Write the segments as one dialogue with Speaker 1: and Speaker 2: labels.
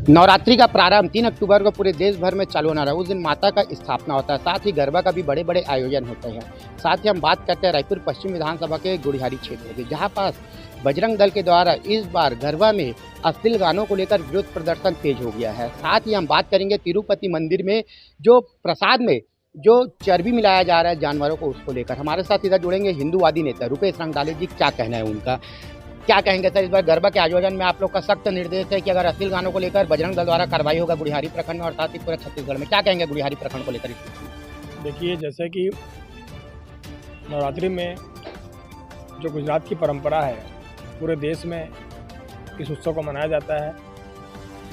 Speaker 1: नवरात्रि का प्रारंभ 3 अक्टूबर को पूरे देश भर में चालू होना रहा है। उस दिन माता का स्थापना होता है, साथ ही गरबा का भी बड़े बड़े आयोजन होते हैं। साथ ही हम बात करते हैं रायपुर पश्चिम विधानसभा के गुड़ियारी क्षेत्र की, जहां पास बजरंग दल के द्वारा इस बार गरबा में अश्लील गानों को लेकर विरोध प्रदर्शन तेज हो गया है। साथ ही हम बात करेंगे तिरुपति मंदिर में जो प्रसाद में जो चर्बी मिलाया जा रहा है जानवरों को, उसको लेकर हमारे साथ इधर जुड़ेंगे हिंदूवादी नेता रुपेश रंगडाले जी। क्या कहना है उनका, क्या कहेंगे सर? इस बार गरबा के आयोजन में आप लोग का सख्त निर्देश है कि अगर अश्लील गानों को लेकर बजरंग दल द्वारा कार्रवाई होगा गुड़ियारी प्रखंड में और साथ ही पूरे छत्तीसगढ़ में। क्या कहेंगे गुड़ियारी प्रखंड को लेकर?
Speaker 2: देखिए, जैसे कि नवरात्रि में जो गुजरात की परंपरा है, पूरे देश में इस उत्सव को मनाया जाता है।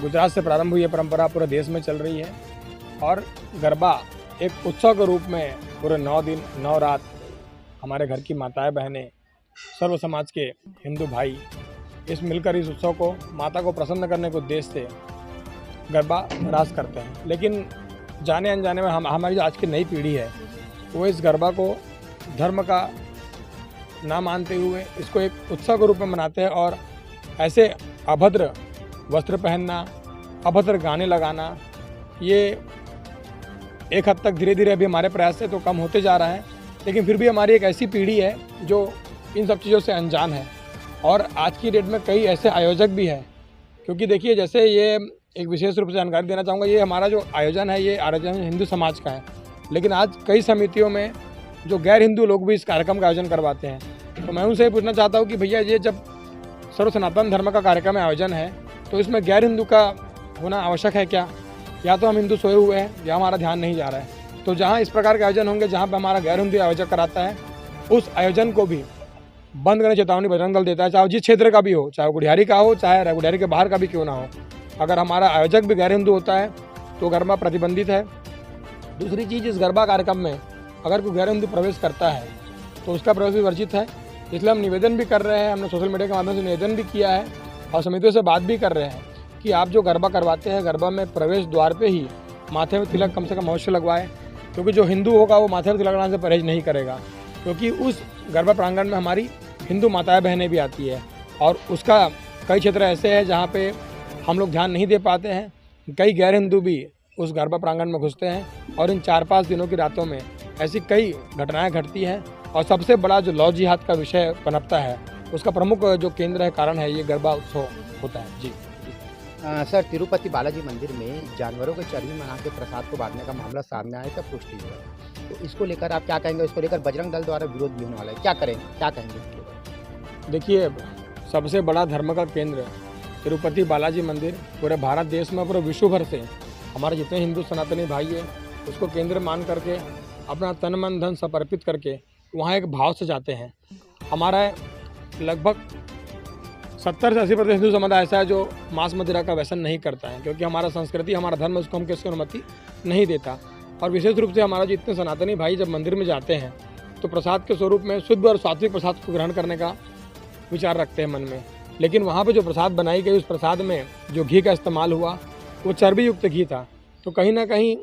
Speaker 2: गुजरात से प्रारंभ हुई ये परंपरा पूरे देश में चल रही है और गरबा एक उत्सव के रूप में पूरे 9 दिन 9 रात हमारे घर की माताएं बहनें, सर्व समाज के हिंदू भाई इस मिलकर इस उत्सव को माता को प्रसन्न करने के उद्देश्य से गरबा रास करते हैं। लेकिन जाने अनजाने में हमारी जो आज की नई पीढ़ी है वो इस गरबा को धर्म का ना मानते हुए इसको एक उत्सव के रूप में मनाते हैं और ऐसे अभद्र वस्त्र पहनना, अभद्र गाने लगाना, ये एक हद तक धीरे धीरे अभी हमारे प्रयास से तो कम होते जा रहा है। लेकिन फिर भी हमारी एक ऐसी पीढ़ी है जो इन सब चीज़ों से अनजान है और आज की डेट में कई ऐसे आयोजक भी हैं। क्योंकि देखिए, जैसे ये एक विशेष रूप से जानकारी देना चाहूँगा, ये हमारा जो आयोजन है ये आयोजन हिंदू समाज का है, लेकिन आज कई समितियों में जो गैर हिंदू लोग भी इस कार्यक्रम का आयोजन करवाते हैं। तो मैं उनसे पूछना चाहता हूँ कि भैया, ये जब सर्व सनातन धर्म का कार्यक्रम आयोजन है तो इसमें गैर हिंदू का होना आवश्यक है क्या? या तो हम हिंदू सोए हुए हैं या हमारा ध्यान नहीं जा रहा है। तो जहाँ इस प्रकार के आयोजन होंगे जहाँ पर हमारा गैर हिंदू आयोजक कराता है, उस आयोजन को भी बंद करने चेतावनी बजरंग दल देता है, चाहे जिस क्षेत्र का भी हो, चाहे गुड़ियारी का हो, चाहे गुड़ियारी के बाहर का भी क्यों ना हो। अगर हमारा आयोजक भी गैर हिंदू होता है तो गरबा प्रतिबंधित है। दूसरी चीज़, इस गरबा कार्यक्रम में अगर कोई गैर हिंदू प्रवेश करता है तो उसका प्रवेश भी वर्जित है। इसलिए हम निवेदन भी कर रहे हैं, हमने सोशल मीडिया के माध्यम से निवेदन भी किया है और समितियों से बात भी कर रहे हैं कि आप जो गरबा करवाते हैं, गरबा में प्रवेश द्वार पे ही माथे में तिलक कम से कम अवश्य लगवाएं। क्योंकि जो हिंदू होगा वो माथे में तिलक लगाने से परहेज नहीं करेगा, क्योंकि उस गरबा प्रांगण में हमारी हिंदू माताएं बहनें भी आती है और उसका कई क्षेत्र ऐसे हैं जहाँ पे हम लोग ध्यान नहीं दे पाते हैं। कई गैर हिंदू भी उस गरबा प्रांगण में घुसते हैं और इन 4-5 दिनों की रातों में ऐसी कई घटनाएं घटती हैं और सबसे बड़ा जो लव जिहाद का विषय पनपता है, उसका प्रमुख जो केंद्र है, कारण है, ये गरबा उत्सव होता है। जी
Speaker 1: सर, तिरुपति बालाजी मंदिर में जानवरों के चर्बी बना के प्रसाद को बांटने का मामला सामने आया था, पुष्टि हुआ, तो इसको लेकर आप क्या कहेंगे? इसको लेकर बजरंग दल द्वारा विरोध भी होने वाला है, क्या करेंगे, क्या कहेंगे?
Speaker 2: देखिए, सबसे बड़ा धर्म का केंद्र तिरुपति बालाजी मंदिर पूरे भारत देश में, पूरे विश्व भर से हमारे जितने हिंदू सनातनी भाई हैं उसको केंद्र मान करके अपना तन मन धन समर्पित करके वहाँ एक भाव से जाते हैं। हमारा लगभग 70 से 80% हिंदू समुदाय ऐसा है जो मांस मदिरा का व्यसन नहीं करता है, क्योंकि हमारा संस्कृति, हमारा धर्म उसको हम किसी अनुमति नहीं देता। और विशेष रूप से हमारा जितने सनातनी भाई जब मंदिर में जाते हैं तो प्रसाद के स्वरूप में शुद्ध और सात्विक प्रसाद को ग्रहण करने का विचार रखते हैं मन में। लेकिन वहाँ पे जो प्रसाद बनाई गई, उस प्रसाद में जो घी का इस्तेमाल हुआ वो चर्बी युक्त घी था। तो कहीं ना कहीं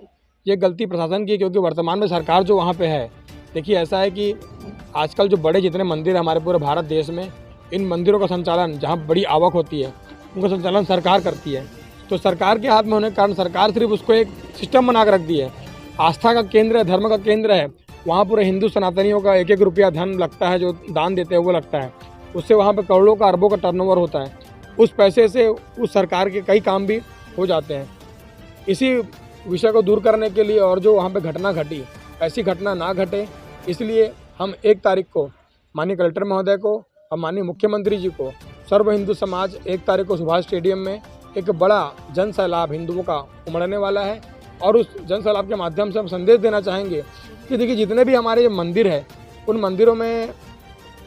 Speaker 2: ये गलती प्रशासन की, क्योंकि वर्तमान में सरकार जो वहाँ पे है, देखिए ऐसा है कि आजकल जो बड़े जितने मंदिर हैं हमारे पूरे भारत देश में, इन मंदिरों का संचालन, जहाँ बड़ी आवक होती है, उनका संचालन सरकार करती है। तो सरकार के हाथ में होने के कारण सरकार सिर्फ उसको एक सिस्टम बना कर रख दी है। आस्था का केंद्र है, धर्म का केंद्र है, वहाँ पूरे हिंदू सनातनियों का 1-1 रुपया धन लगता है, जो दान देते हैं वो लगता है। उससे वहाँ पे करोड़ों का, अरबों का टर्नओवर होता है। उस पैसे से उस सरकार के कई काम भी हो जाते हैं। इसी विषय को दूर करने के लिए और जो वहाँ पे घटना घटी, ऐसी घटना ना घटे, इसलिए हम 1 तारीख को माननीय कलेक्टर महोदय को और माननीय मुख्यमंत्री जी को, सर्व हिंदू समाज 1 तारीख को सुभाष स्टेडियम में एक बड़ा जन सैलाब हिंदुओं का उमड़ने वाला है। और उस जन सैलाब के माध्यम से हम संदेश देना चाहेंगे कि देखिए, जितने भी हमारे जो मंदिर है, उन मंदिरों में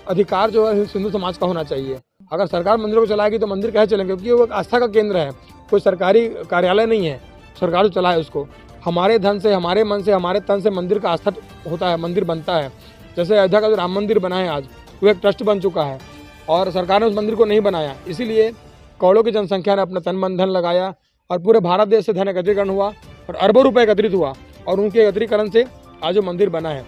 Speaker 2: अधिकार जो है हिंदू समाज का होना चाहिए। अगर सरकार मंदिरों को चलाएगी तो मंदिर कैसे चलेंगे? क्योंकि वो एक आस्था का केंद्र है, कोई सरकारी कार्यालय नहीं है। सरकार जो चलाए उसको हमारे धन से, हमारे मन से, हमारे तन से मंदिर का आस्था होता है, मंदिर बनता है। जैसे अयोध्या का जो राम मंदिर बना है आज, वो एक ट्रस्ट बन चुका है और सरकार ने उस मंदिर को नहीं बनाया। इसीलिए करोड़ों की जनसंख्या ने अपना तन मन धन लगाया और पूरे भारत देश से धन एकत्रीकरण हुआ और अरबों रुपये एकत्रित हुआ और उनके एकत्रीकरण से आज जो मंदिर बना है।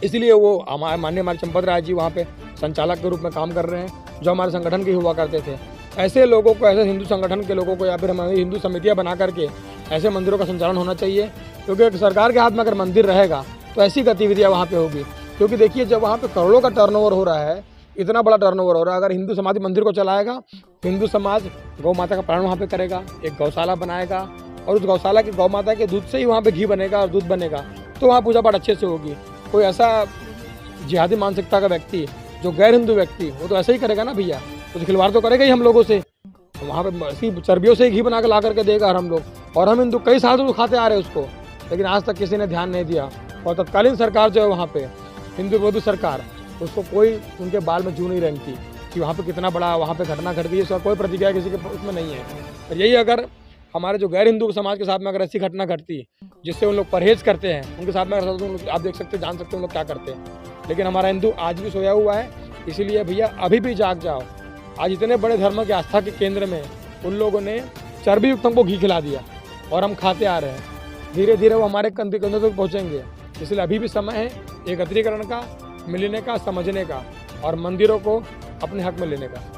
Speaker 2: इसलिए वो माननीय हमारे चंपत राय जी वहाँ पे संचालक के रूप में काम कर रहे हैं, जो हमारे संगठन के हुआ करते थे। ऐसे लोगों को, ऐसे हिंदू संगठन के लोगों को या फिर हमारी हिंदू समितियां बना करके ऐसे मंदिरों का संचालन होना चाहिए। क्योंकि सरकार के हाथ में अगर मंदिर रहेगा तो ऐसी गतिविधियां वहाँ पे होगी। क्योंकि देखिए, जब वहाँ पे करोड़ों का टर्नओवर हो रहा है, इतना बड़ा टर्नओवर हो रहा है, अगर हिंदू समाज मंदिर को चलाएगा तो हिंदू समाज गौ माता का पालन वहाँ पे करेगा, एक गौशाला बनाएगा और उस गौशाला की गौ माता के दूध से ही वहाँ पे घी बनेगा और दूध बनेगा, तो वहाँ पूजा पाठ अच्छे से होगी। कोई ऐसा जिहादी मानसिकता का व्यक्ति, जो गैर हिंदू व्यक्ति, वो तो ऐसे ही करेगा ना भैया, तो खिलवाड़ तो करेगा ही हम लोगों से। वहाँ पे इसी चर्बियों से ही घी बना कर ला करके देगा हम लोग, और हम हिंदू कई साल से खाते आ रहे हैं उसको, लेकिन आज तक किसी ने ध्यान नहीं दिया। और तत्कालीन सरकार जो है वहाँ पे हिंदू विरोधी सरकार, उसको कोई उनके बाल में जू नहीं रेंगती कि वहाँ पे कितना बड़ा वहाँ पे घटना घट गई, इसका कोई प्रतिक्रिया किसी के उसमें नहीं है। और यही अगर हमारे जो गैर हिंदू समाज के साथ में अगर ऐसी घटना घटती जिससे उन लोग परहेज करते हैं, उनके साथ में अगर आप देख सकते, जान सकते हैं उन लोग क्या करते हैं। लेकिन हमारा हिंदू आज भी सोया हुआ है। इसीलिए भैया अभी भी जाग जाओ। आज इतने बड़े धर्म के आस्था के केंद्र में उन लोगों ने चर्बी युक्त हमको घी खिला दिया और हम खाते आ रहे हैं। धीरे धीरे वो हमारे कंधे तक पहुँचेंगे। इसलिए अभी भी समय है एकत्रीकरण का, मिलने का, समझने का और मंदिरों को अपने हक में लेने का।